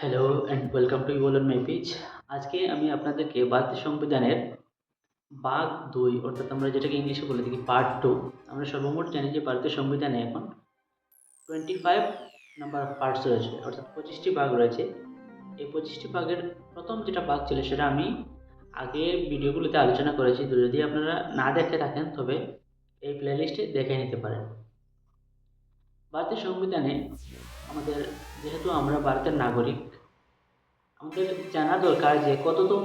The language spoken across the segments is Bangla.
Hello and welcome to evil on my page. আজকে আমি আপনাদেরকে ভারতীয় সংবিধানের ভাগ ২ অর্থাৎ আমরা যেটাকে ইংলিশে বলে থাকি পার্ট ২। আমরা সর্বমোট জানি যে ভারতীয় সংবিধানে এখন 25 নাম্বার অফ পার্টস রয়েছে, অর্থাৎ 25টি ভাগ রয়েছে। এই 25টি ভাগের প্রথম যেটা ভাগ ছিল সেটা আমি আগের ভিডিওগুলোতে আলোচনা করেছি। তো যদি আপনারা না দেখে থাকেন তবে এই প্লেলিস্টে দেখে নিতে পারেন। ভারতীয় সংবিধানে আমাদের, যেহেতু আমরা ভারতের নাগরিক, আমাদের জানা দরকার যে কততম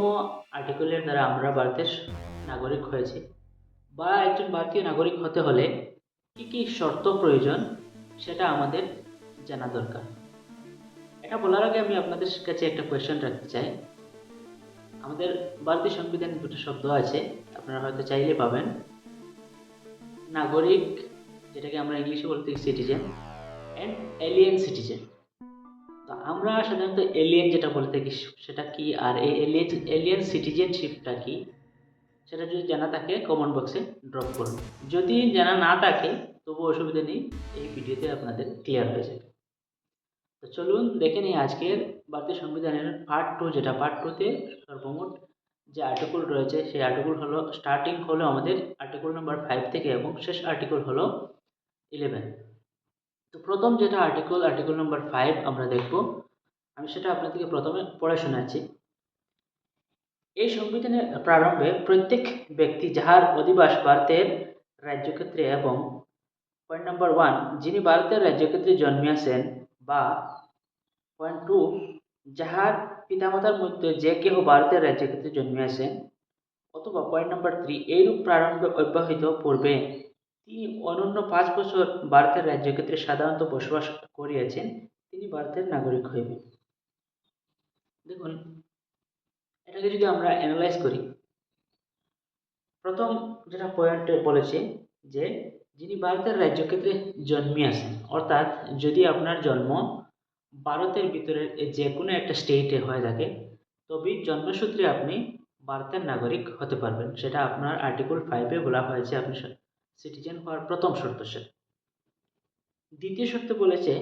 আর্টিকেলের দ্বারা আমরা ভারতের নাগরিক হয়েছি, বা একজন ভারতীয় নাগরিক হতে হলে কি কি শর্ত প্রয়োজন সেটা আমাদের জানা দরকার। এটা বলার আগে আমি আপনাদের কাছে একটা কোয়েশ্চেন রাখতে চাই। আমাদের ভারতীয় সংবিধানে দুটো শব্দ আছে, আপনারা হয়তো চাইলে পাবেন। নাগরিক, যেটাকে আমরা ইংলিশে বলতে সিটিজেন, অ্যান্ড এলিয়েন সিটিজেন। তো আমরা সাধারণত এলিয়েন যেটা বলে থাকি সেটা কি, আর এই এলিয়েন সিটিজেনশিপটা কি, সেটা যদি জানা থাকে কমেন্ট বক্সে ড্রপ করুন। যদি জানা না থাকে তবু অসুবিধা নেই, এই ভিডিওতে আপনাদের ক্লিয়ার হয়ে যাবে। তো চলুন দেখে নিই আজকের ভারতীয় সংবিধানের পার্ট ২, যেটা পার্ট ২তে সর্বমোট যে আর্টিকেল রয়েছে সেই আর্টিকেল হলো, স্টার্টিং হলো আমাদের আর্টিকেল নাম্বার 5 থেকে এবং শেষ আর্টিকেল হলো 11। তো প্রথম যেটা আর্টিকেল নাম্বার 5 আমরা দেখব, আমি সেটা আপনাদেরকে প্রথমে পড়ে শোনাচ্ছি। এই সংবিধানের প্রারম্ভে প্রত্যেক ব্যক্তি যাহার অধিবাস ভারতের রাজ্যক্ষেত্রে এবং পয়েন্ট নাম্বার 1, যিনি ভারতের রাজ্যক্ষেত্রে জন্মিয়াছেন, বা পয়েন্ট 2, যাহার পিতামাতার মধ্যে যে কেহ ভারতের রাজ্যক্ষেত্রে জন্মিয়াছেন, অথবা পয়েন্ট নাম্বার 3, এইরূপ প্রারম্ভে অব্যাহত পূর্বে তিনি অনন্য 5 বছর ভারতের রাজ্যক্ষেত্রে সাধারণত বসবাস করিয়াছেন, তিনি ভারতের নাগরিক হইবেন। দেখুন, এটাকে যদি আমরা অ্যানালাইজ করি, প্রথম যেটা পয়েন্টে বলেছে যে যিনি ভারতের রাজ্যক্ষেত্রে জন্মিয়াছেন, অর্থাৎ যদি আপনার জন্ম ভারতের ভিতরে যে কোনো একটা স্টেটে হয়ে থাকে তবেই জন্মসূত্রে আপনি ভারতের নাগরিক হতে পারবেন। সেটা আপনার আর্টিকেল 5-এ বলা হয়েছে, আপনি সিটিজেন হওয়ার প্রথম শর্ত সেটা। দ্বিতীয় শর্তে বলেছে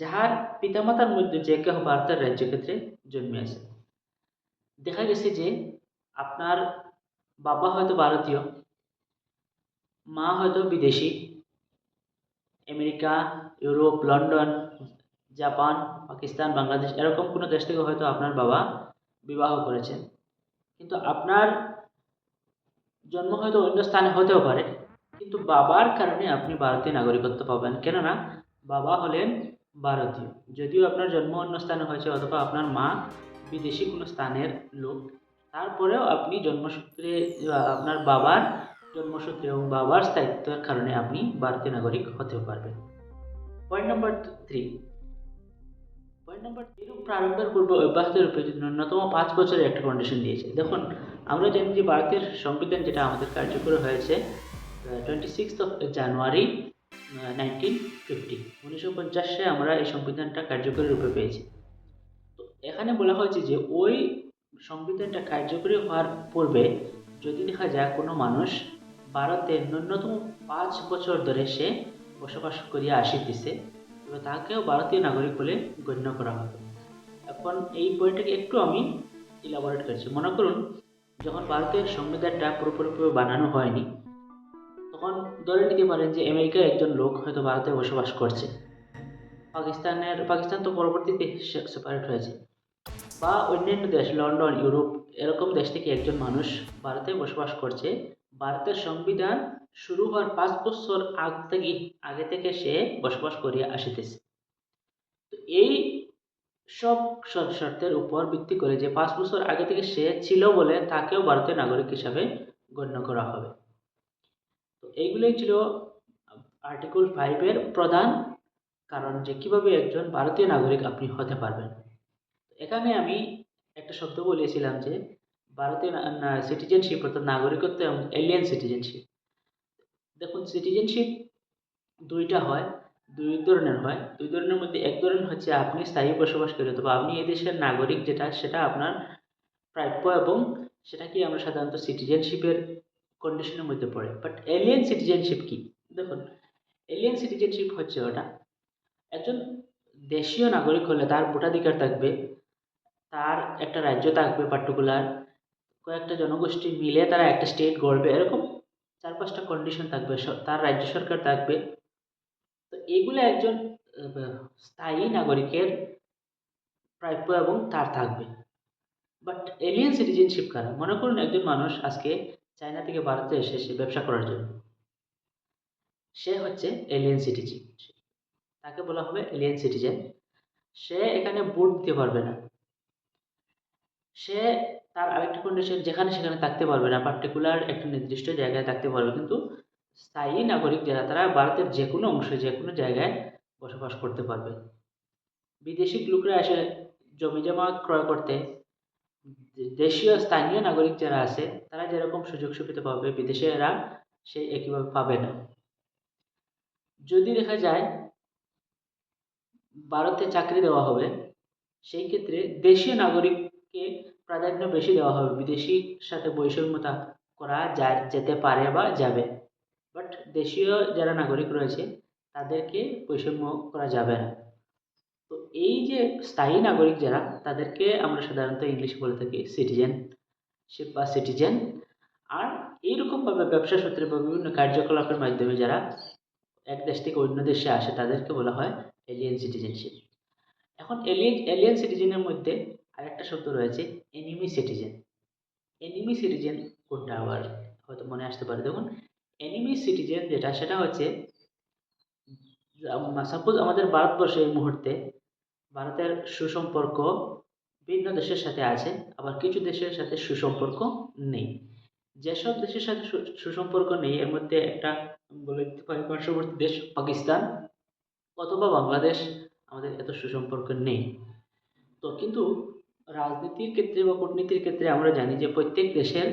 যাহার পিতামাতার মধ্যে যে কেউ ভারতের রাজ্যক্ষেত্রে জন্মিয়াছে। দেখা গেছে যে আপনার বাবা হয়তো ভারতীয়, মা হয়তো বিদেশি, America, Europe, London, Japan, Pakistan, Bangladesh এরকম কোনো দেশ থেকে হয়তো আপনার বাবা বিবাহ করেছেন, কিন্তু আপনার জন্ম হয়তো অন্য স্থানে হতেও পারে, কিন্তু বাবার কারণে আপনি ভারতীয় নাগরিকত্ব পাবেন, কেননা বাবা হলেন ভারতীয়। যদিও আপনার জন্ম অন্য স্থানে হয়েছে অথবা আপনার মা বিদেশি কোনো স্থানের লোক, তারপরেও আপনি জন্মসূত্রে আপনার বাবার জন্মসূত্রে এবং বাবার স্থায়িত্বের কারণে আপনি ভারতীয় নাগরিক হতেও পারবেন। পয়েন্ট নাম্বার 3, এরূপ প্রারম্ভের পূর্বে অব্যাহত রূপে ন্যূনতম 5 বছরের একটা কন্ডিশন দিয়েছে। দেখুন, আমরা জানি যে ভারতের সংবিধান যেটা আমাদের কার্যকর হয়েছে 26 জানুয়ারি 1950, 1950 আমরা এই সংবিধানটা কার্যকরী রূপে পেয়েছি। তো এখানে বলা হয়েছে যে ওই সংবিধানটা কার্যকরী হওয়ার পূর্বে যদি দেখা যায় কোনো মানুষ ভারতে ন্যূনতম 5 বছর ধরে সে বসবাস করিয়া আসিতেছে, তবে তাকেও ভারতীয় নাগরিক বলে গণ্য করা হবে। এখন এই পয়েন্টটাকে একটু আমি ইলাবোরেট করছি। মনে করুন, যখন ভারতের সংবিধানটা পুরোপুরিভাবে বানানো হয়নি, তখন ধরে নিতে পারেন যে আমেরিকার একজন লোক হয়তো ভারতে বসবাস করছে, পাকিস্তান তো পরবর্তীতে সেপারেট হয়েছে, বা অন্যান্য দেশ লন্ডন, ইউরোপ এরকম দেশ থেকে একজন মানুষ ভারতে বসবাস করছে। ভারতের সংবিধান শুরু হওয়ার 5 বছর আগে থেকে সে বসবাস করিয়া আসিতেছে। তো এই সব শর্তের উপর ভিত্তি করে যে 5 বছর আগে থেকে সে ছিল বলে তাকেও ভারতের নাগরিক হিসাবে গণ্য করা হবে। তো এইগুলোই ছিল আর্টিকেল 5 এর প্রধান কারণ, যে কিভাবে একজন ভারতীয় নাগরিক আপনি হতে পারবেন। এখানে আমি একটা শব্দ বলেছিলাম যে ভারতীয় সিটিজেনশিপ অর্থাৎ নাগরিকত্ব এবং এলিয়েন সিটিজেনশিপ। দেখুন, সিটিজেনশিপ দুইটা হয়, দুই ধরনের হয়। দুই ধরনের মধ্যে এক ধরনের হচ্ছে আপনি স্থায়ী বসবাস করে, অথবা আপনি এই দেশের নাগরিক, যেটা সেটা আপনার প্রাপ্য, এবং সেটা কি আমরা সাধারণত সিটিজেনশিপের কন্ডিশনের মধ্যে পড়ে। বাট এলিয়েন সিটিজেনশিপ কি? দেখুন, এলিয়েন সিটিজেনশিপ হচ্ছে ওটা, একজন দেশীয় নাগরিক হলে তার ভোটাধিকার থাকবে, তার একটা রাজ্য থাকবে পার্টিকুলার, কয়েকটা জনগোষ্ঠী মিলে তারা একটা স্টেট গড়বে, এরকম 4-5টা কন্ডিশন থাকবে, তার রাজ্য সরকার থাকবে। তো এগুলো একজন স্থায়ী নাগরিকের প্রাপ্য এবং তার থাকবে। বাট এলিয়েন সিটিজেনশিপ কারা? মনে করুন একজন মানুষ আজকে চায়না থেকে ভারতে এসেছে ব্যবসা করার জন্য, সে হচ্ছে এলিয়েন সিটিজেন, তাকে বলা হবে এলিয়েন সিটিজেন। সে এখানে ভোট দিতে পারবে না, সে তার আরেকটা কন্ডিশন যেখানে সেখানে থাকতে পারবে না, পার্টিকুলার একটা নির্দিষ্ট জায়গায় থাকতে পারবে, কিন্তু স্থায়ী নাগরিক যারা তারা ভারতের যে কোনো অংশে যে কোনো জায়গায় বসবাস করতে পারবে। বিদেশি লোকরা এসে জমি জমা ক্রয় করতে দেশীয় স্থানীয় নাগরিক যারা আছে তারা যেরকম সুযোগ সুবিধা পাবে বিদেশিরা সেই একইভাবে পাবে না। যদি দেখা যায় ভারতে চাকরি দেওয়া হবে, সেই ক্ষেত্রে দেশীয় নাগরিককে প্রাধান্য বেশি দেওয়া হবে, বিদেশির সাথে বৈষম্যতা করা যেতে পারে বা যাবে, বাট দেশীয় যারা নাগরিক রয়েছে তাদেরকে বৈষম্য করা যাবে না। তো এই যে স্থায়ী নাগরিক যারা, তাদেরকে আমরা সাধারণত ইংলিশে বলে থাকি সিটিজেনশিপ বা সিটিজেন। আর এইরকমভাবে ব্যবসা সূত্রে বা বিভিন্ন কার্যকলাপের মাধ্যমে যারা এক দেশ থেকে অন্য দেশে আসে তাদেরকে বলা হয় এলিয়েন সিটিজেনশিপ। এখন এলিয়েন সিটিজেনের মধ্যে আরেকটা শব্দ রয়েছে এনিমি সিটিজেন। এনিমি সিটিজেন কোনটা আবার হয়তো মনে আসতে পারে। দেখুন, এনিমি সিটিজেন যেটা, সেটা হচ্ছে সাপোজ আমাদের ভারতবর্ষে এই মুহূর্তে ভারতের সুসম্পর্ক ভিন্ন দেশের সাথে আছে, আবার কিছু দেশের সাথে সুসম্পর্ক নেই। যেসব দেশের সাথে সুসম্পর্ক নেই এর মধ্যে একটা বলে দিতে পারি পার্শ্ববর্তী দেশ পাকিস্তান অথবা বাংলাদেশ, আমাদের এত সুসম্পর্ক নেই। তো কিন্তু রাজনীতির ক্ষেত্রে বা কূটনীতির ক্ষেত্রে আমরা জানি যে প্রত্যেক দেশের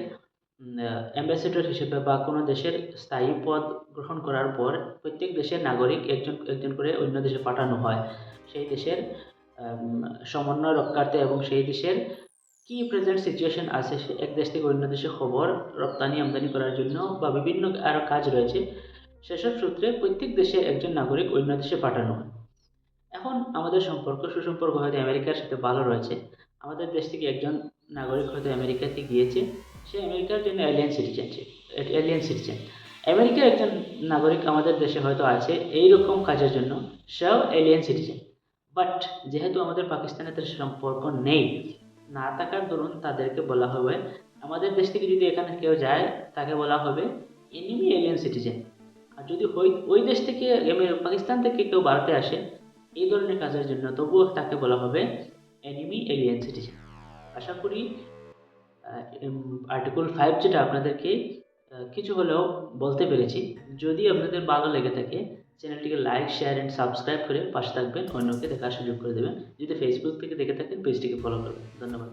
অ্যাম্বাসেডর হিসেবে বা কোনো দেশের স্থায়ী পদ গ্রহণ করার পর প্রত্যেক দেশের নাগরিক একজন একজন করে অন্য দেশে পাঠানো হয় সেই দেশের সমন্বয় রক্ষার্থে, এবং সেই দেশের কি প্রেজেন্ট সিচুয়েশন আছে সে এক দেশ থেকে অন্য দেশে খবর রপ্তানি আমদানি করার জন্য বা বিভিন্ন আরও কাজ রয়েছে, সেসব সূত্রে প্রত্যেক দেশে একজন নাগরিক অন্য দেশে পাঠানো হয়। এখন আমাদের সুসম্পর্ক হয়তো আমেরিকার সাথে ভালো রয়েছে, আমাদের দেশ থেকে একজন নাগরিক হয়তো আমেরিকাতে গিয়েছে, সে আমেরিকার জন্য এলিয়েন সিটিজেন। আমেরিকার একজন নাগরিক আমাদের দেশে হয়তো আছে এইরকম কাজের জন্য, সেও এলিয়েন সিটিজেন। বাট যেহেতু আমাদের পাকিস্তানের সাথে সম্পর্ক নেই, না থাকার দরুন তাদেরকে বলা হবে, আমাদের দেশ থেকে যদি এখানে কেউ যায় তাকে বলা হবে এনিমি এলিয়েন সিটিজেন। আর যদি ওই দেশ থেকে পাকিস্তান থেকে কেউ ভারতে আসে এই ধরনের কাজের জন্য, তবুও তাকে বলা হবে এনিমি এলিয়েন সিটিজেন। আশা করি আর্টিকেল 5 যেটা আপনাদেরকে কিছু হলেও বলতে পেরেছি। যদি আপনাদের ভালো লেগে থাকে চ্যানেলটিকে লাইক, শেয়ার অ্যান্ড সাবস্ক্রাইব করে পাশে থাকবেন, অন্যকে দেখার সুযোগ করে দেবেন। যদি ফেসবুক থেকে দেখে থাকেন পেজটিকে ফলো করবেন। ধন্যবাদ।